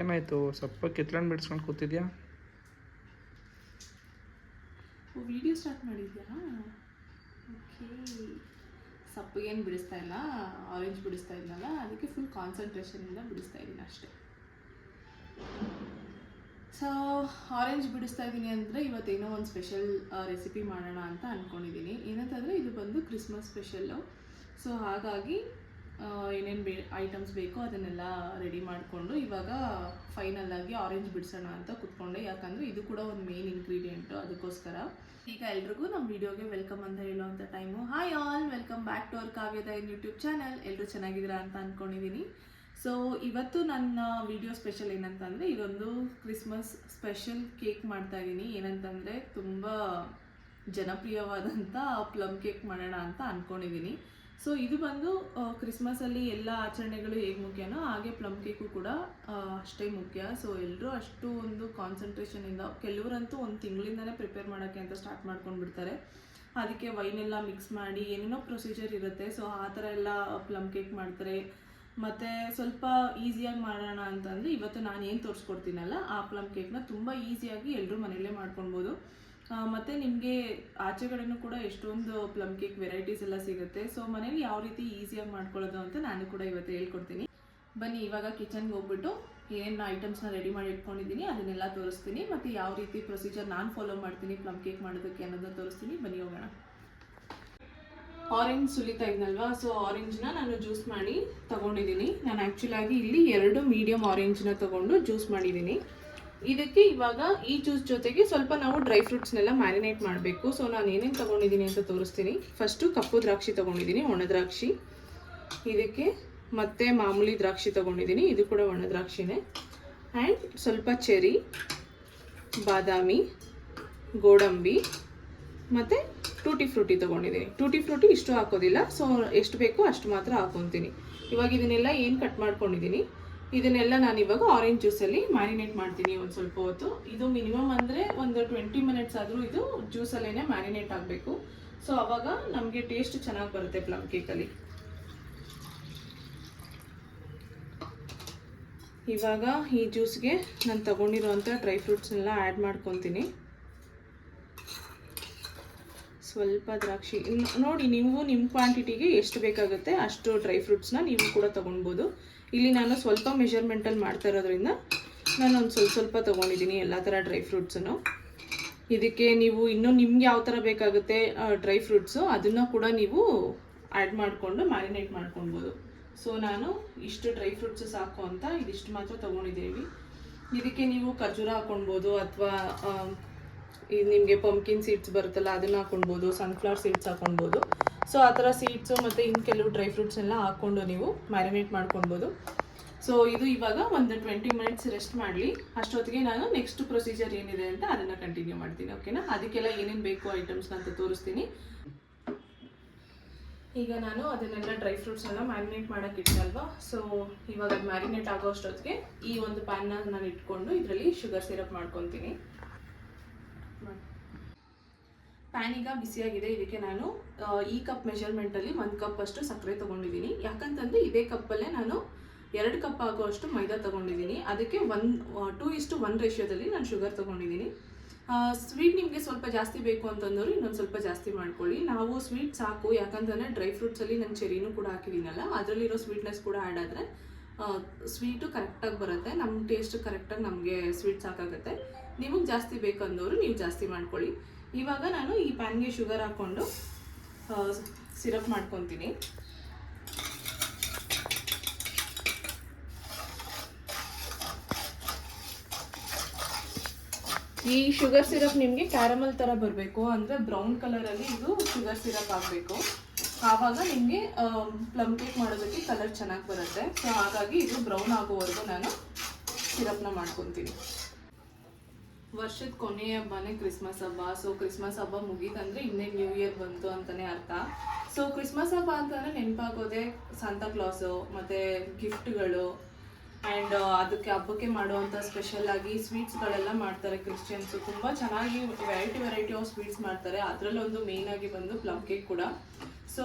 ಏನಾಯಿತು ಸ್ವಲ್ಪ ಕಿತ್ಕೊಂಡು ಬಿಡಿಸ್ಕೊಂಡು ಕೂತಿದ್ಯಾ? ವಿಡಿಯೋ ಸ್ಟಾರ್ಟ್ ಮಾಡಿದ್ಯಾ? ಓಕೆ. ಸಪ್ಪಗೇನು ಬಿಡಿಸ್ತಾ ಇಲ್ಲ, ಆರೆಂಜ್ ಬಿಡಿಸ್ತಾ ಇದ್ನಲ್ಲ, ಅದಕ್ಕೆ ಫುಲ್ ಕಾನ್ಸಂಟ್ರೇಷನಿಂದ ಬಿಡಿಸ್ತಾ ಇದ್ದೀನಿ ಅಷ್ಟೇ. ಸೊ ಆರೆಂಜ್ ಬಿಡಿಸ್ತಾ ಇದ್ದೀನಿ ಅಂದರೆ ಇವತ್ತೇನೋ ಒಂದು ಸ್ಪೆಷಲ್ ರೆಸಿಪಿ ಮಾಡೋಣ ಅಂತ ಅಂದ್ಕೊಂಡಿದ್ದೀನಿ. ಏನಂತಂದರೆ ಇದು ಬಂದು ಕ್ರಿಸ್ಮಸ್ ಸ್ಪೆಷಲ್ಲು. ಸೊ ಹಾಗಾಗಿ ಏನೇನು ಐಟಮ್ಸ್ ಬೇಕೋ ಅದನ್ನೆಲ್ಲ ರೆಡಿ ಮಾಡಿಕೊಂಡು ಇವಾಗ ಫೈನಲ್ಲಾಗಿ ಆರೆಂಜ್ ಬಿಡಿಸೋಣ ಅಂತ ಕೂತ್ಕೊಂಡೆ. ಯಾಕಂದರೆ ಇದು ಕೂಡ ಒಂದು ಮೇನ್ ಇಂಗ್ರೀಡಿಯೆಂಟು, ಅದಕ್ಕೋಸ್ಕರ. ಈಗ ಎಲ್ರಿಗೂ ನಮ್ಮ ವಿಡಿಯೋಗೆ ವೆಲ್ಕಮ್ ಅಂತ ಹೇಳೋವಂಥ time. Hi all, welcome back to our ಕಾವ್ಯದ ಯೂಟ್ಯೂಬ್ ಚಾನಲ್. ಎಲ್ಲರೂ ಚೆನ್ನಾಗಿದ್ದೀರಾ ಅಂತ ಅಂದ್ಕೊಂಡಿದ್ದೀನಿ. ಸೊ ಇವತ್ತು ನನ್ನ ವಿಡಿಯೋ ಸ್ಪೆಷಲ್ ಏನಂತಂದರೆ ಇದೊಂದು ಕ್ರಿಸ್ಮಸ್ ಸ್ಪೆಷಲ್ ಕೇಕ್ ಮಾಡ್ತಾಯಿದ್ದೀನಿ. ಏನಂತಂದರೆ ತುಂಬ ಜನಪ್ರಿಯವಾದಂಥ ಪ್ಲಮ್ ಕೇಕ್ ಮಾಡೋಣ ಅಂತ ಅಂದ್ಕೊಂಡಿದ್ದೀನಿ. ಸೊ ಇದು ಬಂದು ಕ್ರಿಸ್ಮಸಲ್ಲಿ ಎಲ್ಲ ಆಚರಣೆಗಳು ಹೇಗೆ ಮುಖ್ಯನೋ ಹಾಗೆ ಪ್ಲಮ್ ಕೇಕು ಕೂಡ ಅಷ್ಟೇ ಮುಖ್ಯ. ಸೊ ಎಲ್ಲರೂ ಅಷ್ಟು ಒಂದು ಕಾನ್ಸಂಟ್ರೇಷನಿಂದ, ಕೆಲವರಂತೂ ಒಂದು ತಿಂಗಳಿಂದನೇ ಪ್ರಿಪೇರ್ ಮಾಡೋಕ್ಕೆ ಅಂತ ಸ್ಟಾರ್ಟ್ ಮಾಡ್ಕೊಂಡು ಬಿಡ್ತಾರೆ. ಅದಕ್ಕೆ ವೈನೆಲ್ಲ ಮಿಕ್ಸ್ ಮಾಡಿ ಏನೇನೋ ಪ್ರೊಸೀಜರ್ ಇರುತ್ತೆ. ಸೊ ಆ ಥರ ಎಲ್ಲ ಪ್ಲಮ್ ಕೇಕ್ ಮಾಡ್ತಾರೆ. ಮತ್ತು ಸ್ವಲ್ಪ ಈಸಿಯಾಗಿ ಮಾಡೋಣ ಅಂತಂದರೆ ಇವತ್ತು ನಾನು ಏನು ತೋರಿಸ್ಕೊಡ್ತೀನಲ್ಲ ಆ ಪ್ಲಮ್ ಕೇಕ್ನ ತುಂಬ ಈಸಿಯಾಗಿ ಎಲ್ಲರೂ ಮನೆಯಲ್ಲೇ ಮಾಡ್ಕೊಳ್ಬೋದು. ಮತ್ತು ನಿಮಗೆ ಆಚೆ ಕಡೆನೂ ಕೂಡ ಎಷ್ಟೊಂದು ಪ್ಲಮ್ ಕೇಕ್ ವೆರೈಟೀಸ್ ಎಲ್ಲ ಸಿಗುತ್ತೆ. ಸೊ ಮನೇಲಿ ಯಾವ ರೀತಿ ಈಸಿಯಾಗಿ ಮಾಡ್ಕೊಳ್ಳೋದು ಅಂತ ನಾನು ಕೂಡ ಇವತ್ತು ಹೇಳ್ಕೊಡ್ತೀನಿ. ಬನ್ನಿ ಇವಾಗ ಕಿಚನ್ಗೆ ಹೋಗ್ಬಿಟ್ಟು ಏನೇನು ಐಟಮ್ಸ್ನ ರೆಡಿ ಮಾಡಿ ಇಟ್ಕೊಂಡಿದ್ದೀನಿ ಅದನ್ನೆಲ್ಲ ತೋರಿಸ್ತೀನಿ. ಮತ್ತು ಯಾವ ರೀತಿ ಪ್ರೊಸೀಜರ್ ನಾನು ಫಾಲೋ ಮಾಡ್ತೀನಿ ಪ್ಲಮ್ ಕೇಕ್ ಮಾಡೋದಕ್ಕೆ ಅನ್ನೋದನ್ನ ತೋರಿಸ್ತೀನಿ. ಬನ್ನಿ ಹೋಗೋಣ. ಆರೆಂಜ್ ಸುಲಿತಾ ಇದ್ನಲ್ವಾ, ಸೊ ಆರೆಂಜ್ನ ನಾನು ಜ್ಯೂಸ್ ಮಾಡಿ ತೊಗೊಂಡಿದ್ದೀನಿ. ನಾನು ಆ್ಯಕ್ಚುಲಾಗಿ ಇಲ್ಲಿ 2 ಮೀಡಿಯಮ್ ಆರೆಂಜ್ನ ತೊಗೊಂಡು ಜ್ಯೂಸ್ ಮಾಡಿದ್ದೀನಿ. ಇದಕ್ಕೆ ಇವಾಗ ಈ ಜ್ಯೂಸ್ ಜೊತೆಗೆ ಸ್ವಲ್ಪ ನಾವು ಡ್ರೈ ಫ್ರೂಟ್ಸ್ನೆಲ್ಲ ಮ್ಯಾರಿನೇಟ್ ಮಾಡಬೇಕು. ಸೊ ನಾನು ಏನೇನು ತೊಗೊಂಡಿದ್ದೀನಿ ಅಂತ ತೋರಿಸ್ತೀನಿ. ಫಸ್ಟು ಕಪ್ಪು ದ್ರಾಕ್ಷಿ ತೊಗೊಂಡಿದ್ದೀನಿ, ಒಣ ದ್ರಾಕ್ಷಿ. ಇದಕ್ಕೆ ಮತ್ತೆ ಮಾಮೂಲಿ ದ್ರಾಕ್ಷಿ ತೊಗೊಂಡಿದ್ದೀನಿ, ಇದು ಕೂಡ ಒಣ ದ್ರಾಕ್ಷಿನೇ. ಆ್ಯಂಡ್ ಸ್ವಲ್ಪ ಚೆರಿ, ಬಾದಾಮಿ, ಗೋಡಂಬಿ ಮತ್ತು ಟೂಟಿ ಫ್ರೂಟಿ ತೊಗೊಂಡಿದ್ದೀನಿ. ಟೂಟಿ ಫ್ರೂಟಿ ಇಷ್ಟು ಹಾಕೋದಿಲ್ಲ, ಸೊ ಎಷ್ಟು ಬೇಕೋ ಅಷ್ಟು ಮಾತ್ರ ಹಾಕೊತೀನಿ. ಇವಾಗ ಇದನ್ನೆಲ್ಲ ಏನು ಕಟ್ ಮಾಡ್ಕೊಂಡಿದ್ದೀನಿ ಇದನ್ನೆಲ್ಲ ನಾನು ಇವಾಗ ಆರೆಂಜ್ ಜ್ಯೂಸಲ್ಲಿ ಮ್ಯಾರಿನೇಟ್ ಮಾಡ್ತೀನಿ ಒಂದು ಸ್ವಲ್ಪ ಹೊತ್ತು. ಇದು ಮಿನಿಮಮ್ ಅಂದರೆ ಒಂದು 20 ಮಿನಿಟ್ಸ್ ಆದರೂ ಇದು ಜ್ಯೂಸಲ್ಲೇ ಮ್ಯಾರಿನೇಟ್ ಆಗಬೇಕು. ಸೊ ಆವಾಗ ನಮಗೆ ಟೇಸ್ಟ್ ಚೆನ್ನಾಗಿ ಬರುತ್ತೆ ಪ್ಲಮ್ ಕೇಕಲ್ಲಿ. ಇವಾಗ ಈ ಜ್ಯೂಸ್ಗೆ ನಾನು ತೊಗೊಂಡಿರೋವಂಥ ಡ್ರೈ ಫ್ರೂಟ್ಸ್ನೆಲ್ಲ ಆ್ಯಡ್ ಮಾಡ್ಕೊತೀನಿ. ಸ್ವಲ್ಪ ದ್ರಾಕ್ಷಿ ನೋಡಿ, ನೀವು ನಿಮ್ಮ ಕ್ವಾಂಟಿಟಿಗೆ ಎಷ್ಟು ಬೇಕಾಗುತ್ತೆ ಅಷ್ಟು ಡ್ರೈ ಫ್ರೂಟ್ಸ್ನ ನೀವು ಕೂಡ ತೊಗೊಳ್ಬೋದು. ಇಲ್ಲಿ ನಾನು ಸ್ವಲ್ಪ ಮೆಷರ್ಮೆಂಟಲ್ಲಿ ಮಾಡ್ತಾ ಇರೋದ್ರಿಂದ ನಾನು ಒಂದು ಸ್ವಲ್ಪ ತೊಗೊಂಡಿದ್ದೀನಿ ಎಲ್ಲ ಥರ ಡ್ರೈ ಫ್ರೂಟ್ಸನ್ನು. ಇದಕ್ಕೆ ನೀವು ಇನ್ನೂ ನಿಮ್ಗೆ ಯಾವ ಥರ ಬೇಕಾಗುತ್ತೆ ಡ್ರೈ ಫ್ರೂಟ್ಸು ಅದನ್ನು ಕೂಡ ನೀವು ಆ್ಯಡ್ ಮಾಡಿಕೊಂಡು ಮ್ಯಾರಿನೇಟ್ ಮಾಡ್ಕೊಳ್ಬೋದು. ಸೊ ನಾನು ಇಷ್ಟು ಡ್ರೈ ಫ್ರೂಟ್ಸು ಸಾಕು ಅಂತ ಇದಿಷ್ಟು ಮಾತ್ರ ತೊಗೊಂಡಿದ್ದೀವಿ. ಇದಕ್ಕೆ ನೀವು ಖರ್ಜೂರ ಹಾಕ್ಕೊಳ್ಬೋದು, ಅಥವಾ ಇದು ನಿಮಗೆ ಪಂಪ್ಕಿನ್ ಸೀಡ್ಸ್ ಬರುತ್ತಲ್ಲ ಅದನ್ನು ಹಾಕ್ಕೊಳ್ಬೋದು, ಸನ್ಫ್ಲವರ್ ಸೀಡ್ಸ್ ಹಾಕ್ಕೊಳ್ಬೋದು. ಸೊ ಆ ಥರ ಸೀಡ್ಸು ಮತ್ತು ಇನ್ನು ಕೆಲವು ಡ್ರೈ ಫ್ರೂಟ್ಸ್ನೆಲ್ಲ ಹಾಕ್ಕೊಂಡು ನೀವು ಮ್ಯಾರಿನೇಟ್ ಮಾಡ್ಕೊಳ್ಬೋದು. ಸೊ ಇದು ಇವಾಗ ಒಂದು 20 ಮಿನಿಟ್ಸ್ ರೆಸ್ಟ್ ಮಾಡಲಿ. ಅಷ್ಟೊತ್ತಿಗೆ ನಾನು ನೆಕ್ಸ್ಟ್ ಪ್ರೊಸೀಜರ್ ಏನಿದೆ ಅಂತ ಅದನ್ನು ಕಂಟಿನ್ಯೂ ಮಾಡ್ತೀನಿ. ಓಕೆನಾ? ಅದಕ್ಕೆಲ್ಲ ಏನೇನು ಬೇಕು ಐಟಮ್ಸ್ನ ಅಂತ ತೋರಿಸ್ತೀನಿ. ಈಗ ನಾನು ಅದನ್ನೆಲ್ಲ ಡ್ರೈ ಫ್ರೂಟ್ಸ್ನೆಲ್ಲ ಮ್ಯಾರಿನೇಟ್ ಮಾಡೋಕ್ಕೆ ಇಟ್ಟಲ್ವಾ, ಸೊ ಇವಾಗ ಅದು ಮ್ಯಾರಿನೇಟ್ ಆಗೋ ಅಷ್ಟೊತ್ತಿಗೆ ಈ ಒಂದು ಪ್ಯಾನ್ನ ನಾನು ಇಟ್ಕೊಂಡು ಇದರಲ್ಲಿ ಶುಗರ್ ಸಿರಪ್ ಮಾಡ್ಕೊತೀನಿ. ಪ್ಯಾನ್ ಈಗ ಬಿಸಿಯಾಗಿದೆ. ಇದಕ್ಕೆ ನಾನು ಈ ಕಪ್ ಮೆಷರ್ಮೆಂಟಲ್ಲಿ 1 ಕಪ್ ಅಷ್ಟು ಸಕ್ಕರೆ ತೊಗೊಂಡಿದ್ದೀನಿ. ಯಾಕಂತಂದರೆ ಇದೇ ಕಪ್ಪಲ್ಲೇ ನಾನು 2 ಕಪ್ ಆಗೋಷ್ಟು ಮೈದಾ ತೊಗೊಂಡಿದ್ದೀನಿ. ಅದಕ್ಕೆ 2:1 ರೇಷಿಯೋದಲ್ಲಿ ನಾನು ಶುಗರ್ ತೊಗೊಂಡಿದ್ದೀನಿ. ಸ್ವೀಟ್ ನಿಮಗೆ ಸ್ವಲ್ಪ ಜಾಸ್ತಿ ಬೇಕು ಅಂತಂದವರು ಇನ್ನೊಂದು ಸ್ವಲ್ಪ ಜಾಸ್ತಿ ಮಾಡ್ಕೊಳ್ಳಿ. ನಾವು ಸ್ವೀಟ್ ಸಾಕು, ಯಾಕಂತಂದರೆ ಡ್ರೈ ಫ್ರೂಟ್ಸಲ್ಲಿ ನಾನು ಚೆರಿನೂ ಕೂಡ ಹಾಕಿದ್ದೀನಲ್ಲ, ಅದರಲ್ಲಿರೋ ಸ್ವೀಟ್ನೆಸ್ ಕೂಡ ಆ್ಯಡ್ ಆದರೆ ಸ್ವೀಟು ಕರೆಕ್ಟಾಗಿ ಬರುತ್ತೆ. ನಮ್ಮ ಟೇಸ್ಟ್ ಕರೆಕ್ಟಾಗಿ ನಮಗೆ ಸ್ವೀಟ್ ಸಾಕಾಗುತ್ತೆ. ನಿಮಗೆ ಜಾಸ್ತಿ ಬೇಕಂದವರು ನೀವು ಜಾಸ್ತಿ ಮಾಡ್ಕೊಳ್ಳಿ. ಇವಾಗ ನಾನು ಈ ಪ್ಯಾನ್ಗೆ ಶುಗರ್ ಹಾಕ್ಕೊಂಡು ಸಿರಪ್ ಮಾಡ್ಕೊತೀನಿ. ಈ ಶುಗರ್ ಸಿರಪ್ ನಿಮಗೆ ಕ್ಯಾರಮಲ್ ಥರ ಬರಬೇಕು, ಅಂದರೆ ಬ್ರೌನ್ ಕಲರಲ್ಲಿ ಇದು ಶುಗರ್ ಸಿರಪ್ ಆಗಬೇಕು. ಆವಾಗ ನಿಮಗೆ ಪ್ಲಮ್ ಕೇಕ್ ಮಾಡೋದಕ್ಕೆ ಕಲರ್ ಚೆನ್ನಾಗಿ ಬರುತ್ತೆ. ಸೊ ಹಾಗಾಗಿ ಇದು ಬ್ರೌನ್ ಆಗೋವರೆಗೂ ನಾನು ಸಿರಪ್ನ ಮಾಡ್ಕೊತೀನಿ. ವರ್ಷದ ಕೊನೆಯ ಹಬ್ಬನೇ ಕ್ರಿಸ್ಮಸ್ ಹಬ್ಬ. ಸೊ ಕ್ರಿಸ್ಮಸ್ ಹಬ್ಬ ಮುಗೀತಂದರೆ ಇನ್ನೇ ನ್ಯೂ ಇಯರ್ ಬಂತು ಅಂತಲೇ ಅರ್ಥ. ಸೊ ಕ್ರಿಸ್ಮಸ್ ಹಬ್ಬ ಅಂತಂದರೆ ನೆನಪಾಗೋದೆ ಸಾಂತಾ ಕ್ಲಾಸು ಮತ್ತು ಗಿಫ್ಟ್ಗಳು, ಆ್ಯಂಡ್ ಅದಕ್ಕೆ ಹಬ್ಬಕ್ಕೆ ಮಾಡುವಂಥ ಸ್ಪೆಷಲ್ ಆಗಿ ಸ್ವೀಟ್ಸ್ಗಳೆಲ್ಲ ಮಾಡ್ತಾರೆ ಕ್ರಿಶ್ಚಿಯನ್ಸು. ತುಂಬ ಚೆನ್ನಾಗಿ ವೆರೈಟಿ ಆಫ್ ಸ್ವೀಟ್ಸ್ ಮಾಡ್ತಾರೆ. ಅದರಲ್ಲೊಂದು ಮೇಯ್ನ್ ಆಗಿ ಬಂದು ಪ್ಲಮ್ ಕೇಕ್ ಕೂಡ. ಸೊ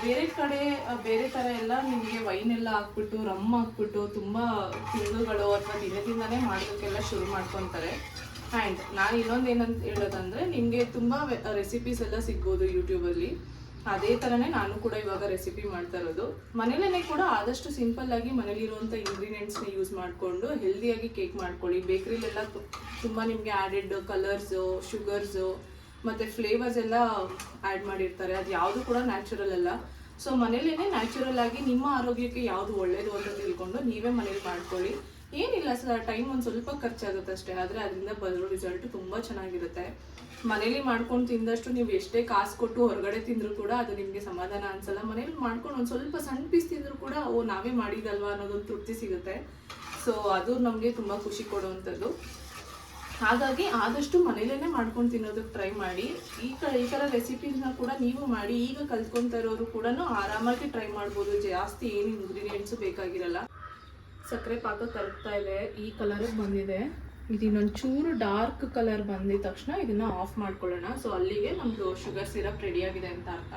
ಬೇರೆ ಕಡೆ ಬೇರೆ ಥರ ಎಲ್ಲ ನಿಮಗೆ ವೈನ್ ಎಲ್ಲ ಹಾಕ್ಬಿಟ್ಟು ರಮ್ ಹಾಕ್ಬಿಟ್ಟು ತುಂಬ ತಿಂಗಳುಗಳು ಅಥವಾ ದಿನದಿಂದನೇ ಮಾಡೋದಕ್ಕೆಲ್ಲ ಶುರು ಮಾಡ್ಕೊತಾರೆ. ಆ್ಯಂಡ್ ನಾನು ಇನ್ನೊಂದು ಏನಂತ ಹೇಳೋದಂದರೆ, ನಿಮಗೆ ತುಂಬ ರೆಸಿಪೀಸ್ ಎಲ್ಲ ಸಿಗ್ಬೋದು ಯೂಟ್ಯೂಬಲ್ಲಿ. ಅದೇ ಥರನೇ ನಾನು ಕೂಡ ಇವಾಗ ರೆಸಿಪಿ ಮಾಡ್ತಾ ಇರೋದು. ಮನೇಲೇ ಕೂಡ ಆದಷ್ಟು ಸಿಂಪಲ್ಲಾಗಿ ಮನೇಲಿರುವಂಥ ಇಂಗ್ರೀಡಿಯೆಂಟ್ಸ್ನ ಯೂಸ್ ಮಾಡಿಕೊಂಡು ಹೆಲ್ದಿಯಾಗಿ ಕೇಕ್ ಮಾಡ್ಕೊಳ್ಳಿ. ಬೇಕ್ರಿಲೆಲ್ಲ ತುಂಬ ನಿಮಗೆ ಆ್ಯಡೆಡ್ ಕಲರ್ಸು, ಶುಗರ್ಸು ಮತ್ತು ಫ್ಲೇವರ್ಸ್ ಎಲ್ಲ ಆ್ಯಡ್ ಮಾಡಿರ್ತಾರೆ. ಅದು ಯಾವುದು ಕೂಡ ನ್ಯಾಚುರಲ್ ಅಲ್ಲ. ಸೊ ಮನೇಲೇ ನ್ಯಾಚುರಲ್ ಆಗಿ ನಿಮ್ಮ ಆರೋಗ್ಯಕ್ಕೆ ಯಾವುದು ಒಳ್ಳೆಯದು ಅಂತ ತಿಳ್ಕೊಂಡು ನೀವೇ ಮನೇಲಿ ಮಾಡ್ಕೊಳ್ಳಿ. ಏನಿಲ್ಲ ಸರ್, ಟೈಮ್ ಒಂದು ಸ್ವಲ್ಪ ಖರ್ಚಾಗುತ್ತೆ ಅಷ್ಟೇ, ಆದರೆ ಅದರಿಂದ ಬರೋ ರಿಸಲ್ಟ್ ತುಂಬ ಚೆನ್ನಾಗಿರುತ್ತೆ. ಮನೇಲಿ ಮಾಡ್ಕೊಂಡು ತಿಂದಷ್ಟು ನೀವು ಎಷ್ಟೇ ಕಾಸು ಕೊಟ್ಟು ಹೊರಗಡೆ ತಿಂದರೂ ಕೂಡ ಅದು ನಿಮಗೆ ಸಮಾಧಾನ ಅನ್ಸಲ್ಲ. ಮನೇಲಿ ಮಾಡ್ಕೊಂಡು ಒಂದು ಸ್ವಲ್ಪ ಸಣ್ಣ ಪೀಸ್ ತಿಂದರೂ ಕೂಡ ನಾವೇ ಮಾಡಿದಲ್ವಾ ಅನ್ನೋದೊಂದು ತೃಪ್ತಿ ಸಿಗುತ್ತೆ. ಸೊ ಅದು ನಮಗೆ ತುಂಬ ಖುಷಿ ಕೊಡುವಂಥದ್ದು. ಹಾಗಾಗಿ ಆದಷ್ಟು ಮನೇಲೇ ಮಾಡ್ಕೊಂಡು ತಿನ್ನೋದಕ್ಕೆ ಟ್ರೈ ಮಾಡಿ. ಈ ಥರ ರೆಸಿಪೀಸ್ನ ಕೂಡ ನೀವು ಮಾಡಿ. ಈಗ ಕಲ್ತ್ಕೊತಾ ಇರೋರು ಕೂಡ ಆರಾಮಾಗಿ ಟ್ರೈ ಮಾಡ್ಬೋದು. ಜಾಸ್ತಿ ಏನು ಇಂಗ್ರೀಡಿಯೆಂಟ್ಸು ಬೇಕಾಗಿರಲ್ಲ. ಸಕ್ಕರೆ ಪಾಕ ಕರಗ್ತಾ ಇದೆ, ಈ ಕಲರಿಗೆ ಬಂದಿದೆ. ಇದು ಇನ್ನೊಂದು ಚೂರು ಡಾರ್ಕ್ ಕಲರ್ ಬಂದಿದ ತಕ್ಷಣ ಇದನ್ನು ಆಫ್ ಮಾಡ್ಕೊಳ್ಳೋಣ. ಸೊ ಅಲ್ಲಿಗೆ ನಮ್ಮದು ಶುಗರ್ ಸಿರಪ್ ರೆಡಿಯಾಗಿದೆ ಅಂತ ಅರ್ಥ.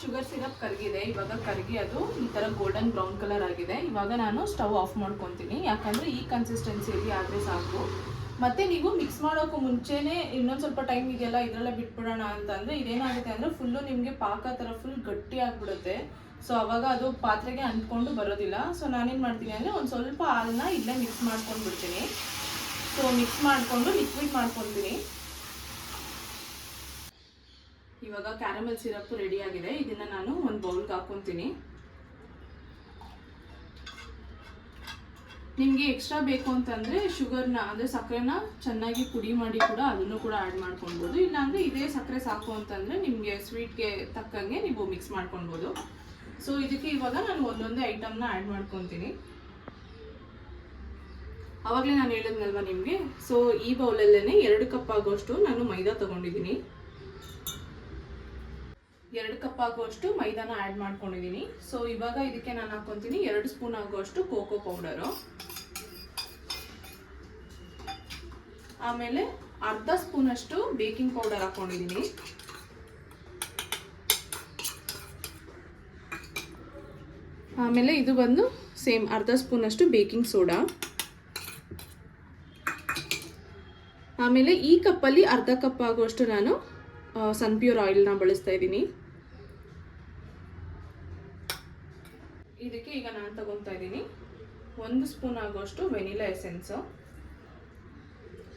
ಶುಗರ್ ಸಿರಪ್ ಕರಗಿದೆ. ಇವಾಗ ಕರಗಿ ಅದು ಈ ಥರ ಗೋಲ್ಡನ್ ಬ್ರೌನ್ ಕಲರ್ ಆಗಿದೆ. ಇವಾಗ ನಾನು ಸ್ಟವ್ ಆಫ್ ಮಾಡ್ಕೊತೀನಿ, ಯಾಕಂದರೆ ಈ ಕನ್ಸಿಸ್ಟೆನ್ಸಿಯಲ್ಲಿ ಆದರೆ ಸಾಕು. ಮತ್ತು ನೀವು ಮಿಕ್ಸ್ ಮಾಡೋಕ್ಕೂ ಮುಂಚೆನೇ ಇನ್ನೊಂದು ಸ್ವಲ್ಪ ಟೈಮ್ ಇದೆಯಲ್ಲ ಇದರಲ್ಲೇ ಬಿಟ್ಬಿಡೋಣ ಅಂತಂದರೆ ಇದೇನಾಗುತ್ತೆ ಅಂದರೆ ಫುಲ್ಲು ನಿಮಗೆ ಪಾಕ ಥರ ಫುಲ್ ಗಟ್ಟಿ ಆಗಿಬಿಡುತ್ತೆ. ಸೊ ಅವಾಗ ಅದು ಪಾತ್ರೆಗೆ ಅಂಟ್ಕೊಂಡು ಬರೋದಿಲ್ಲ. ಸೊ ನಾನೇನು ಮಾಡ್ತೀನಿ ಅಂದರೆ ಒಂದು ಸ್ವಲ್ಪ ಹಾಲನ್ನ ಇಲ್ಲೇ ಮಿಕ್ಸ್ ಮಾಡ್ಕೊಂಡು ಬಿಡ್ತೀನಿ. ಸೊ ಮಿಕ್ಸ್ ಮಾಡಿಕೊಂಡು ಲಿಕ್ವಿಡ್ ಮಾಡ್ಕೊತೀನಿ. ಇವಾಗ ಕ್ಯಾರಮೆಲ್ ಸಿರಪ್ ರೆಡಿಯಾಗಿದೆ. ಇದನ್ನು ನಾನು ಒಂದು ಬೌಲ್ಗೆ ಹಾಕ್ಕೊತೀನಿ. ನಿಮಗೆ ಎಕ್ಸ್ಟ್ರಾ ಬೇಕು ಅಂತಂದರೆ ಶುಗರ್ನ ಅಂದರೆ ಸಕ್ಕರೆನ ಚೆನ್ನಾಗಿ ಪುಡಿ ಮಾಡಿ ಕೂಡ ಅದನ್ನು ಕೂಡ ಆ್ಯಡ್ ಮಾಡ್ಕೊಳ್ಬೋದು. ಇಲ್ಲಾಂದರೆ ಇದೇ ಸಕ್ಕರೆ ಸಾಕು ಅಂತಂದರೆ ನಿಮಗೆ ಸ್ವೀಟ್ಗೆ ತಕ್ಕಂಗೆ ನೀವು ಮಿಕ್ಸ್ ಮಾಡ್ಕೊಳ್ಬೋದು. ಸೊ ಇದಕ್ಕೆ ಇವಾಗ ನಾನು ಒಂದೊಂದೇ ಐಟಮ್ನ ಆ್ಯಡ್ ಮಾಡ್ಕೊತೀನಿ. ಆವಾಗಲೇ ನಾನು ಹೇಳಿದ್ನಲ್ವ ನಿಮಗೆ. ಸೊ ಈ ಬೌಲಲ್ಲೇ 2 ಕಪ್ ಆಗೋಷ್ಟು ನಾನು ಮೈದಾ ತೊಗೊಂಡಿದ್ದೀನಿ. 2 ಕಪ್ ಆಗುವಷ್ಟು ಮೈದಾನ ಆ್ಯಡ್ ಮಾಡ್ಕೊಂಡಿದ್ದೀನಿ. ಸೊ ಇವಾಗ ಇದಕ್ಕೆ ನಾನು ಹಾಕ್ಕೊತೀನಿ 2 ಸ್ಪೂನ್ ಆಗುವಷ್ಟು ಕೋಕೋ ಪೌಡರು, ಆಮೇಲೆ ಅರ್ಧ ಸ್ಪೂನಷ್ಟು ಬೇಕಿಂಗ್ ಪೌಡರ್ ಹಾಕ್ಕೊಂಡಿದ್ದೀನಿ. ಆಮೇಲೆ ಇದು ಬಂದು ಸೇಮ್ ಅರ್ಧ ಸ್ಪೂನಷ್ಟು ಬೇಕಿಂಗ್ ಸೋಡಾ. ಆಮೇಲೆ ಈ ಕಪ್ಪಲ್ಲಿ ಅರ್ಧ ಕಪ್ ಆಗುವಷ್ಟು ನಾನು ಸನ್ಪ್ಯೂರ್ ಆಯಿಲ್ನ ಬಳಸ್ತಾ ಇದ್ದೀನಿ. ಇದಕ್ಕೆ ಈಗ ನಾನು ತಗೊತಾ ಇದ್ದೀನಿ 1 ಸ್ಪೂನ್ ಆಗುವಷ್ಟು ವೆನಿಲಾ ಎಸೆನ್ಸು.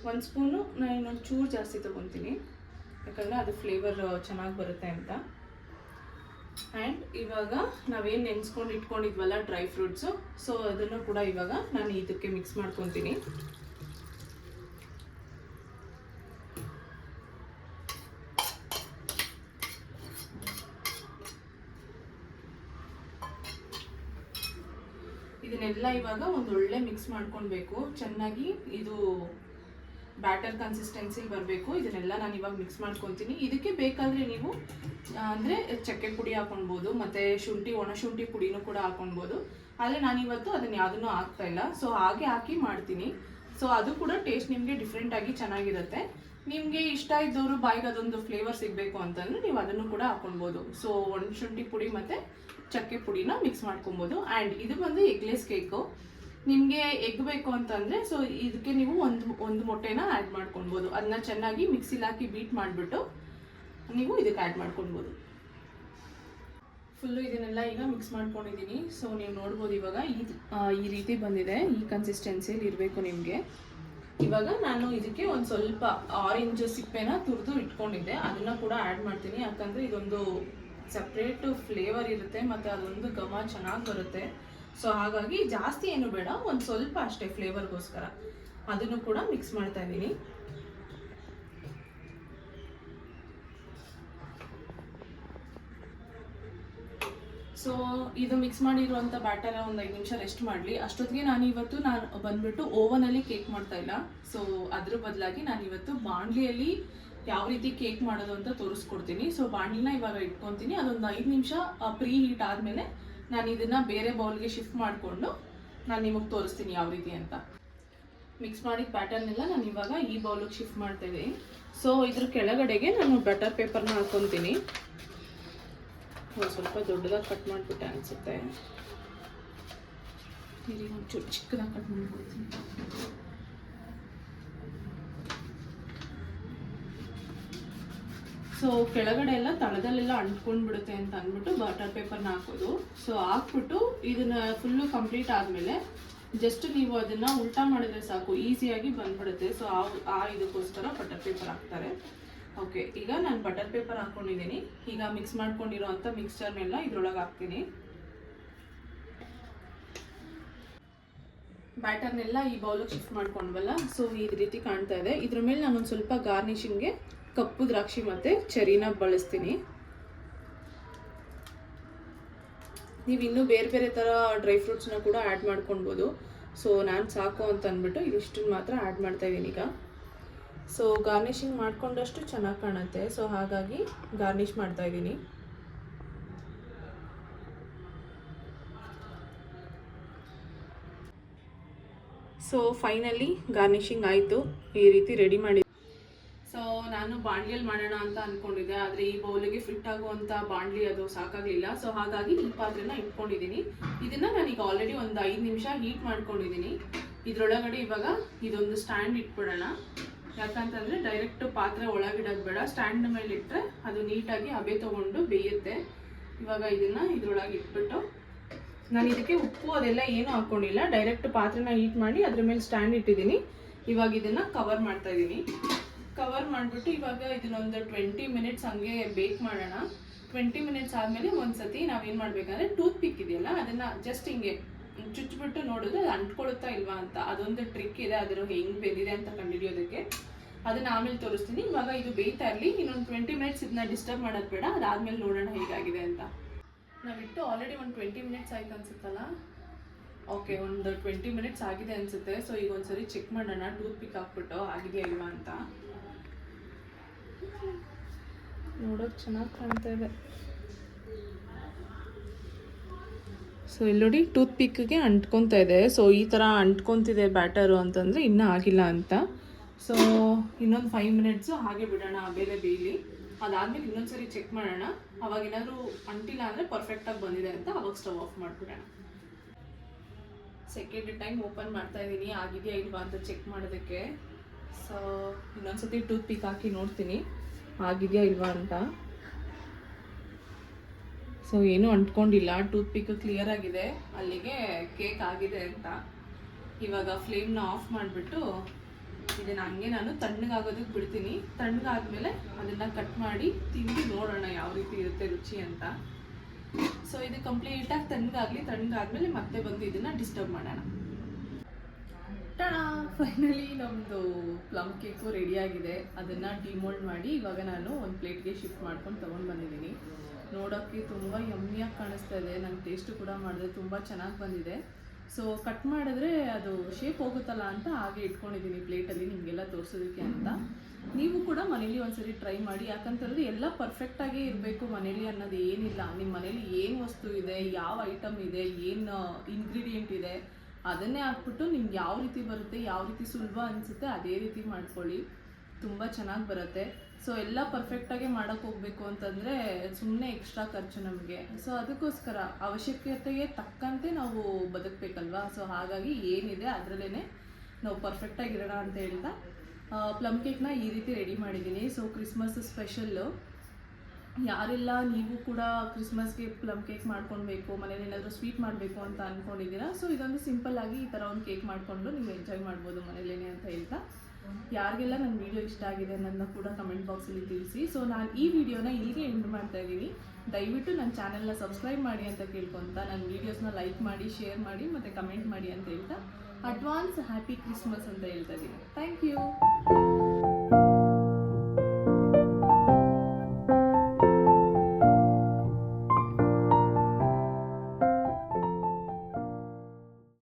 1 ಸ್ಪೂನು ನಾನು ಇನ್ನೊಂದು ಚೂರು ಜಾಸ್ತಿ ತೊಗೊತೀನಿ, ಯಾಕಂದರೆ ಅದು ಫ್ಲೇವರ್ ಚೆನ್ನಾಗಿ ಬರುತ್ತೆ ಅಂತ. ಆ್ಯಂಡ್ ಇವಾಗ ನಾವೇನು ನೆನೆಸ್ಕೊಂಡು ಇಟ್ಕೊಂಡಿದ್ವಲ್ಲ ಡ್ರೈ ಫ್ರೂಟ್ಸು, ಸೊ ಅದನ್ನು ಕೂಡ ಇವಾಗ ನಾನು ಇದಕ್ಕೆ ಮಿಕ್ಸ್ ಮಾಡ್ಕೊತೀನಿ. ಇದನ್ನೆಲ್ಲ ಇವಾಗ ಒಂದೊಳ್ಳೆ ಮಿಕ್ಸ್ ಮಾಡ್ಕೊಳ್ಬೇಕು. ಚೆನ್ನಾಗಿ ಇದು ಬ್ಯಾಟರ್ ಕನ್ಸಿಸ್ಟೆನ್ಸಿ ಬರಬೇಕು. ಇದನ್ನೆಲ್ಲ ನಾನು ಇವಾಗ ಮಿಕ್ಸ್ ಮಾಡ್ಕೊತೀನಿ. ಇದಕ್ಕೆ ಬೇಕಾದರೆ ನೀವು ಅಂದರೆ ಚಕ್ಕೆ ಪುಡಿ ಹಾಕೊಳ್ಬೋದು, ಮತ್ತು ಒಣ ಶುಂಠಿ ಪುಡಿನೂ ಕೂಡ ಹಾಕೊಳ್ಬೋದು. ಆದರೆ ನಾನಿವತ್ತು ಅದನ್ನು ಯಾವುದನ್ನು ಹಾಕ್ತಾಯಿಲ್ಲ. ಸೊ ಹಾಗೆ ಹಾಕಿ ಮಾಡ್ತೀನಿ. ಸೊ ಅದು ಕೂಡ ಟೇಸ್ಟ್ ನಿಮಗೆ ಡಿಫ್ರೆಂಟಾಗಿ ಚೆನ್ನಾಗಿರುತ್ತೆ. ನಿಮಗೆ ಇಷ್ಟ ಇದ್ದವರು ಬಾಯಿಗೆ ಅದೊಂದು ಫ್ಲೇವರ್ ಸಿಗಬೇಕು ಅಂತಂದರೆ ನೀವು ಅದನ್ನು ಕೂಡ ಹಾಕೊಳ್ಬೋದು. ಸೊ ಒಣ ಶುಂಠಿ ಪುಡಿ ಮತ್ತು ಚಕ್ಕೆ ಪುಡಿನ ಮಿಕ್ಸ್ ಮಾಡ್ಕೊಬೋದು. ಆ್ಯಂಡ್ ಇದು ಬಂದು ಎಗ್ಲೆಸ್ ಕೇಕು. ನಿಮಗೆ ಎಗ್ ಬೇಕು ಅಂತಂದರೆ ಸೊ ಇದಕ್ಕೆ ನೀವು ಒಂದು ಮೊಟ್ಟೆನ ಆ್ಯಡ್ ಮಾಡ್ಕೊಳ್ಬೋದು. ಅದನ್ನ ಚೆನ್ನಾಗಿ ಮಿಕ್ಸಿಲಿ ಹಾಕಿ ಬೀಟ್ ಮಾಡಿಬಿಟ್ಟು ನೀವು ಇದಕ್ಕೆ ಆ್ಯಡ್ ಮಾಡ್ಕೊಳ್ಬೋದು. ಫುಲ್ಲು ಇದನ್ನೆಲ್ಲ ಈಗ ಮಿಕ್ಸ್ ಮಾಡ್ಕೊಂಡಿದ್ದೀನಿ. ಸೊ ನೀವು ನೋಡ್ಬೋದು ಇವಾಗ ಈ ರೀತಿ ಬಂದಿದೆ. ಈ ಕನ್ಸಿಸ್ಟೆನ್ಸಿಯಲ್ಲಿ ಇರಬೇಕು ನಿಮಗೆ. ಇವಾಗ ನಾನು ಇದಕ್ಕೆ ಒಂದು ಸ್ವಲ್ಪ ಆರೆಂಜ್ ಸಿಪ್ಪೆನ ತುರಿದು ಇಟ್ಕೊಂಡಿದ್ದೆ, ಅದನ್ನು ಕೂಡ ಆ್ಯಡ್ ಮಾಡ್ತೀನಿ. ಯಾಕಂದರೆ ಇದೊಂದು ಸಪ್ರೇಟು ಫ್ಲೇವರ್ ಇರುತ್ತೆ ಮತ್ತು ಅದೊಂದು ಘಮ ಚೆನ್ನಾಗಿ ಬರುತ್ತೆ. ಸೊ ಹಾಗಾಗಿ ಜಾಸ್ತಿ ಏನು ಬೇಡ, ಒಂದು ಸ್ವಲ್ಪ ಅಷ್ಟೇ ಫ್ಲೇವರ್ಗೋಸ್ಕರ ಅದನ್ನು ಕೂಡ ಮಿಕ್ಸ್ ಮಾಡ್ತಾ ಇದ್ದೀನಿ. ಸೊ ಇದು ಮಿಕ್ಸ್ ಮಾಡಿರುವಂಥ ಬ್ಯಾಟರ್ ಒಂದು 5 ನಿಮಿಷ ರೆಸ್ಟ್ ಮಾಡಲಿ. ಅಷ್ಟೊತ್ತಿಗೆ ನಾನು ಬಂದ್ಬಿಟ್ಟು ಓವನಲ್ಲಿ ಕೇಕ್ ಮಾಡ್ತಾ ಇಲ್ಲ. ಸೊ ಅದ್ರ ಬದಲಾಗಿ ನಾನು ಇವತ್ತು ಬಾಣಲಿಯಲ್ಲಿ ಯಾವ ರೀತಿ ಕೇಕ್ ಮಾಡೋದು ಅಂತ ತೋರಿಸ್ಕೊಡ್ತೀನಿ. ಸೊ ಬಾಣಲಿನ ಇವಾಗ ಇಟ್ಕೊತೀನಿ. ಅದೊಂದು 5 ನಿಮಿಷ ಪ್ರೀ ಹೀಟ್ ಆದಮೇಲೆ ನಾನು ಇದನ್ನು ಬೇರೆ ಬೌಲ್ಗೆ ಶಿಫ್ಟ್ ಮಾಡಿಕೊಂಡು ನಾನು ನಿಮಗೆ ತೋರಿಸ್ತೀನಿ ಯಾವ ರೀತಿ ಅಂತ. ಮಿಕ್ಸ್ ಮಾಡಿದ ಬ್ಯಾಟರ್ನೆಲ್ಲ ನಾನು ಇವಾಗ ಈ ಬೌಲಿಗೆ ಶಿಫ್ಟ್ ಮಾಡ್ತಾ ಇದ್ದೀನಿ. ಸೊ ಇದ್ರ ಕೆಳಗಡೆಗೆ ನಾನು ಬಟರ್ ಪೇಪರ್ನ ಹಾಕ್ಕೊತೀನಿ. ಸ್ವಲ್ಪ ದೊಡ್ಡದಾಗಿ ಕಟ್ ಮಾಡಿಬಿಟ್ಟೆ ಅನಿಸುತ್ತೆ, ಒಂಚೂರು ಚಿಕ್ಕದಾಗಿ ಕಟ್ ಮಾಡ್ಕೊಳ್ತೀನಿ. ಸೊ ಕೆಳಗಡೆ ಎಲ್ಲ ತಳದಲ್ಲೆಲ್ಲ ಅಂಟ್ಕೊಂಡು ಬಿಡುತ್ತೆ ಅಂತ ಅಂದ್ಬಿಟ್ಟು ಬಟರ್ ಪೇಪರ್ನ ಹಾಕೋದು. ಸೊ ಹಾಕ್ಬಿಟ್ಟು ಇದನ್ನ ಫುಲ್ಲು ಕಂಪ್ಲೀಟ್ ಆದಮೇಲೆ ಜಸ್ಟ್ ನೀವು ಅದನ್ನು ಉಲ್ಟಾ ಮಾಡಿದ್ರೆ ಸಾಕು, ಈಸಿಯಾಗಿ ಬಂದ್ಬಿಡುತ್ತೆ. ಸೊ ಇದಕ್ಕೋಸ್ಕರ ಬಟರ್ ಪೇಪರ್ ಹಾಕ್ತಾರೆ. ಓಕೆ, ಈಗ ನಾನು ಬಟರ್ ಪೇಪರ್ ಹಾಕ್ಕೊಂಡಿದ್ದೀನಿ. ಈಗ ಮಿಕ್ಸ್ ಮಾಡ್ಕೊಂಡಿರೋ ಅಂಥ ಮಿಕ್ಸ್ಚರ್ನೆಲ್ಲ ಇದ್ರೊಳಗೆ ಹಾಕ್ತೀನಿ. ಬ್ಯಾಟರ್ನೆಲ್ಲ ಈ ಬೌಲಿಗೆ ಶಿಫ್ಟ್ ಮಾಡ್ಕೊಂಡ್ವಲ್ಲ, ಸೊ ಈ ರೀತಿ ಕಾಣ್ತಾ ಇದೆ. ಇದ್ರ ಮೇಲೆ ನಾನೊಂದು ಸ್ವಲ್ಪ ಗಾರ್ನಿಷಿಂಗ್ಗೆ ಕಪ್ಪು ದ್ರಾಕ್ಷಿ ಮತ್ತು ಚೆರಿನ ಬಳಸ್ತೀನಿ. ನೀವು ಇನ್ನೂ ಬೇರೆ ಬೇರೆ ಥರ ಡ್ರೈ ಫ್ರೂಟ್ಸ್ನ ಕೂಡ ಆ್ಯಡ್ ಮಾಡ್ಕೊಳ್ಬೋದು. ಸೊ ನಾನು ಸಾಕು ಅಂತ ಅಂದ್ಬಿಟ್ಟು ಇದಿಷ್ಟನ್ನು ಮಾತ್ರ ಆ್ಯಡ್ ಮಾಡ್ತಾಯಿದ್ದೀನಿ ಈಗ. ಸೊ ಗಾರ್ನಿಷಿಂಗ್ ಮಾಡ್ಕೊಂಡಷ್ಟು ಚೆನ್ನಾಗಿ ಕಾಣುತ್ತೆ, ಸೊ ಹಾಗಾಗಿ ಗಾರ್ನಿಷ್ ಮಾಡ್ತಾಯಿದ್ದೀನಿ. ಸೊ ಫೈನಲಿ ಗಾರ್ನಿಷಿಂಗ್ ಆಯಿತು, ಈ ರೀತಿ ರೆಡಿ ಮಾಡಿ. ಸೊ ನಾನು ಬಾಣಲಿಯಲ್ಲಿ ಮಾಡೋಣ ಅಂತ ಅಂದ್ಕೊಂಡಿದ್ದೆ, ಆದರೆ ಈ ಬೌಲಿಗೆ ಫಿಟ್ ಆಗುವಂಥ ಬಾಣಲಿ ಅದು ಸಾಕಾಗಲಿಲ್ಲ. ಸೊ ಹಾಗಾಗಿ ಈ ಪಾತ್ರೆನ ಇಟ್ಕೊಂಡಿದ್ದೀನಿ. ಇದನ್ನು ನಾನೀಗ ಆಲ್ರೆಡಿ ಒಂದು 5 ನಿಮಿಷ ಹೀಟ್ ಮಾಡ್ಕೊಂಡಿದ್ದೀನಿ. ಇದರೊಳಗಡೆ ಇವಾಗ ಇದೊಂದು ಸ್ಟ್ಯಾಂಡ್ ಇಟ್ಬಿಡೋಣ. ಯಾಕಂತಂದರೆ ಡೈರೆಕ್ಟ್ ಪಾತ್ರೆ ಒಳಗಿಡೋದು ಬೇಡ, ಸ್ಟ್ಯಾಂಡ್ ಮೇಲೆ ಇಟ್ಟರೆ ಅದು ನೀಟಾಗಿ ಹಬೆ ತೊಗೊಂಡು ಬೇಯುತ್ತೆ. ಇವಾಗ ಇದನ್ನು ಇದರೊಳಗೆ ಇಟ್ಬಿಟ್ಟು ನಾನು ಇದಕ್ಕೆ ಉಪ್ಪು ಅದೆಲ್ಲ ಏನೂ ಹಾಕ್ಕೊಂಡಿಲ್ಲ, ಡೈರೆಕ್ಟ್ ಪಾತ್ರೆನ ಹೀಟ್ ಮಾಡಿ ಅದ್ರ ಮೇಲೆ ಸ್ಟ್ಯಾಂಡ್ ಇಟ್ಟಿದ್ದೀನಿ. ಇವಾಗ ಇದನ್ನು ಕವರ್ ಮಾಡ್ತಾಯಿದ್ದೀನಿ. ಕವರ್ ಮಾಡಿಬಿಟ್ಟು ಇವಾಗ ಇದನ್ನೊಂದು 20 ಮಿನಿಟ್ಸ್ ಹಂಗೆ ಬೇಕ್ ಮಾಡೋಣ. 20 ಮಿನಿಟ್ಸ್ ಆದಮೇಲೆ ಒಂದ್ಸತಿ ನಾವೇನು ಮಾಡಬೇಕಂದ್ರೆ ಟೂತ್ ಪಿಕ್ ಇದೆಯಲ್ಲ ಅದನ್ನು ಜಸ್ಟ್ ಹಿಂಗೆ ಚುಚ್ಚಿಬಿಟ್ಟು ನೋಡೋದು ಅದು ಅಂಟ್ಕೊಳುತ್ತಾ ಇಲ್ವಾ ಅಂತ. ಅದೊಂದು ಟ್ರಿಕ್ ಇದೆ, ಅದರ ಹೆಂಗೆ ಬೆಂದಿದೆ ಅಂತ ಕಂಡುಹಿಡಿಯೋದಕ್ಕೆ. ಅದನ್ನು ಆಮೇಲೆ ತೋರಿಸ್ತೀನಿ. ಇವಾಗ ಇದು ಬೇಯ್ತಾ ಇರಲಿ, ಇನ್ನೊಂದು 20 ಮಿನಿಟ್ಸ್ ಇದನ್ನ ಡಿಸ್ಟರ್ಬ್ ಮಾಡೋದು ಬೇಡ. ಅದಾದಮೇಲೆ ನೋಡೋಣ ಹೇಗಾಗಿದೆ ಅಂತ. ನಾವಿಟ್ಟು ಆಲ್ರೆಡಿ ಒಂದು 20 ಮಿನಿಟ್ಸ್ ಆಯ್ತು ಅನ್ಸುತ್ತಲ್ಲ. ಓಕೆ, ಒಂದು 20 ಮಿನಿಟ್ಸ್ ಆಗಿದೆ ಅನಿಸುತ್ತೆ. ಸೊ ಈಗ ಒಂದ್ಸರಿ ಚೆಕ್ ಮಾಡೋಣ ಟೂತ್ ಪಿಕ್ ಹಾಕ್ಬಿಟ್ಟು ಆಗಿದೆಯಾ ಇಲ್ವಾ ಅಂತ. ನೋಡೋಕೆ ಚೆನ್ನಾಗಿ ಕಾಣ್ತಾ ಇದೆ. ಸೊ ಇಲ್ಲಿ ನೋಡಿ ಟೂತ್ ಪಿಕ್ಗೆ ಅಂಟ್ಕೊತಾ ಇದೆ. ಸೊ ಈ ಥರ ಅಂಟ್ಕೊತಿದೆ ಬ್ಯಾಟರು ಅಂತಂದರೆ ಇನ್ನೂ ಆಗಿಲ್ಲ ಅಂತ. ಸೊ ಇನ್ನೊಂದು 5 ಮಿನಿಟ್ಸು ಹಾಗೆ ಬಿಡೋಣ, ಬೇರೆ ಬೇಯಲಿ. ಅದಾದಮೇಲೆ ಇನ್ನೊಂದ್ಸರಿ ಚೆಕ್ ಮಾಡೋಣ. ಅವಾಗ ಏನಾದರೂ ಅಂಟಿಲ್ಲ ಅಂದರೆ ಪರ್ಫೆಕ್ಟಾಗಿ ಬಂದಿದೆ ಅಂತ ಅವಾಗ ಸ್ಟವ್ ಆಫ್ ಮಾಡಿಬಿಡೋಣ. ಸೆಕೆಂಡ್ ಟೈಮ್ ಓಪನ್ ಮಾಡ್ತಾ ಇದ್ದೀನಿ, ಆಗಿದೆಯಾ ಇಲ್ವಾ ಅಂತ ಚೆಕ್ ಮಾಡೋದಕ್ಕೆ. ಸೊ ಇನ್ನೊಂದ್ಸತಿ ಟೂತ್ ಪಿಕ್ ಹಾಕಿ ನೋಡ್ತೀನಿ ಆಗಿದೆಯಾ ಇಲ್ವಾ ಅಂತ. ಸೊ ಏನೂ ಅಂಟ್ಕೊಂಡಿಲ್ಲ, ಟೂತ್ ಪಿಕ್ ಕ್ಲಿಯರ್ ಆಗಿದೆ, ಅಲ್ಲಿಗೆ ಕೇಕ್ ಆಗಿದೆ ಅಂತ. ಇವಾಗ ಫ್ಲೇಮ್ನ ಆಫ್ ಮಾಡಿಬಿಟ್ಟು ಇದನ್ನು ಹಂಗೆ ನಾನು ತಣ್ಣಗಾಗೋದಕ್ಕೆ ಬಿಡ್ತೀನಿ. ತಣ್ಣಗಾದ್ಮೇಲೆ ಅದನ್ನು ಕಟ್ ಮಾಡಿ ತಿಂದು ನೋಡೋಣ ಯಾವ ರೀತಿ ಇರುತ್ತೆ ರುಚಿ ಅಂತ. ಸೊ ಇದು ಕಂಪ್ಲೀಟಾಗಿ ತಣ್ಣಗಾಗಲಿ, ತಣ್ಣಗಾದ್ಮೇಲೆ ಮತ್ತೆ ಬಂದು ಇದನ್ನು ಡಿಸ್ಟರ್ಬ್ ಮಾಡೋಣ. ಫೈನಲಿ ನಮ್ಮದು ಪ್ಲಮ್ ಕೇಕು ರೆಡಿಯಾಗಿದೆ. ಅದನ್ನು ಡಿಮೋಲ್ಡ್ ಮಾಡಿ ಇವಾಗ ನಾನು ಒಂದು ಪ್ಲೇಟ್ಗೆ ಶಿಫ್ಟ್ ಮಾಡ್ಕೊಂಡು ತೊಗೊಂಡು ಬಂದಿದ್ದೀನಿ. ನೋಡೋಕ್ಕೆ ತುಂಬ ಯಮ್ಮಿಯಾಗಿ ಕಾಣಿಸ್ತಾ ಇದೆ. ನಂಗೆ ಟೇಸ್ಟು ಕೂಡ ಮಾಡಿದೆ, ತುಂಬ ಚೆನ್ನಾಗಿ ಬಂದಿದೆ. ಸೊ ಕಟ್ ಮಾಡಿದ್ರೆ ಅದು ಶೇಪ್ ಹೋಗುತ್ತಲ್ಲ ಅಂತ ಹಾಗೆ ಇಟ್ಕೊಂಡಿದ್ದೀನಿ ಪ್ಲೇಟಲ್ಲಿ ನಿಮಗೆಲ್ಲ ತೋರಿಸೋದಕ್ಕೆ ಅಂತ. ನೀವು ಕೂಡ ಮನೇಲಿ ಒಂದ್ಸರಿ ಟ್ರೈ ಮಾಡಿ. ಯಾಕಂತಂದರೆ ಎಲ್ಲ ಪರ್ಫೆಕ್ಟಾಗೇ ಇರಬೇಕು ಮನೇಲಿ ಅನ್ನೋದು ಏನಿಲ್ಲ. ನಿಮ್ಮ ಮನೇಲಿ ಏನು ವಸ್ತು ಇದೆ, ಯಾವ ಐಟಮ್ ಇದೆ, ಏನು ಇಂಗ್ರೀಡಿಯೆಂಟ್ ಇದೆ, ಅದನ್ನೇ ಹಾಕ್ಬಿಟ್ಟು ನಿಮ್ಗೆ ಯಾವ ರೀತಿ ಬರುತ್ತೆ, ಯಾವ ರೀತಿ ಸುಲಭ ಅನಿಸುತ್ತೆ ಅದೇ ರೀತಿ ಮಾಡ್ಕೊಳ್ಳಿ, ತುಂಬ ಚೆನ್ನಾಗಿ ಬರುತ್ತೆ. ಸೊ ಎಲ್ಲ ಪರ್ಫೆಕ್ಟಾಗೆ ಮಾಡೋಕ್ಕೆ ಹೋಗಬೇಕು ಅಂತಂದರೆ ಸುಮ್ಮನೆ ಎಕ್ಸ್ಟ್ರಾ ಖರ್ಚು ನಮಗೆ. ಸೊ ಅದಕ್ಕೋಸ್ಕರ ಅವಶ್ಯಕತೆಗೆ ತಕ್ಕಂತೆ ನಾವು ಬದುಕಬೇಕಲ್ವಾ. ಸೊ ಹಾಗಾಗಿ ಏನಿದೆ ಅದರಲ್ಲೇ ನಾವು ಪರ್ಫೆಕ್ಟಾಗಿರೋಣ ಅಂತ ಹೇಳ್ತಾ ಪ್ಲಮ್ ಕೇಕ್ನ ಈ ರೀತಿ ರೆಡಿ ಮಾಡಿದ್ದೀನಿ. So Christmas special. ಯಾರೆಲ್ಲ ನೀವು ಕೂಡ ಕ್ರಿಸ್ಮಸ್ಗೆ ಪ್ಲಮ್ ಕೇಕ್ ಮಾಡ್ಕೊಳ್ಬೇಕು, ಮನೇಲಿ ಏನಾದರೂ ಸ್ವೀಟ್ ಮಾಡಬೇಕು ಅಂತ ಅಂದ್ಕೊಂಡಿದ್ದೀರಾ, ಸೊ ಇದೊಂದು ಸಿಂಪಲ್ಲಾಗಿ ಈ ಥರ ಒಂದು ಕೇಕ್ ಮಾಡಿಕೊಂಡು ನೀವು ಎಂಜಾಯ್ ಮಾಡ್ಬೋದು ಮನೇಲೇನೆ ಅಂತ ಹೇಳ್ತಾ, ಯಾರಿಗೆಲ್ಲ ನನ್ನ ವೀಡಿಯೋ ಇಷ್ಟ ಆಗಿದೆ ನನ್ನ ಕೂಡ ಕಮೆಂಟ್ ಬಾಕ್ಸಲ್ಲಿ ತಿಳಿಸಿ. ಸೊ ನಾನು ಈ ವಿಡಿಯೋನ ಇಲ್ಲಿಗೆ ಎಂಡ್ ಮಾಡ್ತಾ ಇದ್ದೀನಿ. ದಯವಿಟ್ಟು ನನ್ನ ಚಾನಲ್ನ ಸಬ್ಸ್ಕ್ರೈಬ್ ಮಾಡಿ ಅಂತ ಕೇಳ್ಕೊತ, ನನ್ನ ವೀಡಿಯೋಸ್ನ ಲೈಕ್ ಮಾಡಿ, ಶೇರ್ ಮಾಡಿ ಮತ್ತು ಕಮೆಂಟ್ ಮಾಡಿ ಅಂತ ಹೇಳ್ತಾ ಅಡ್ವಾನ್ಸ್ ಹ್ಯಾಪಿ ಕ್ರಿಸ್ಮಸ್ ಅಂತ ಹೇಳ್ತಾ ಇದ್ದೀನಿ. Thank you.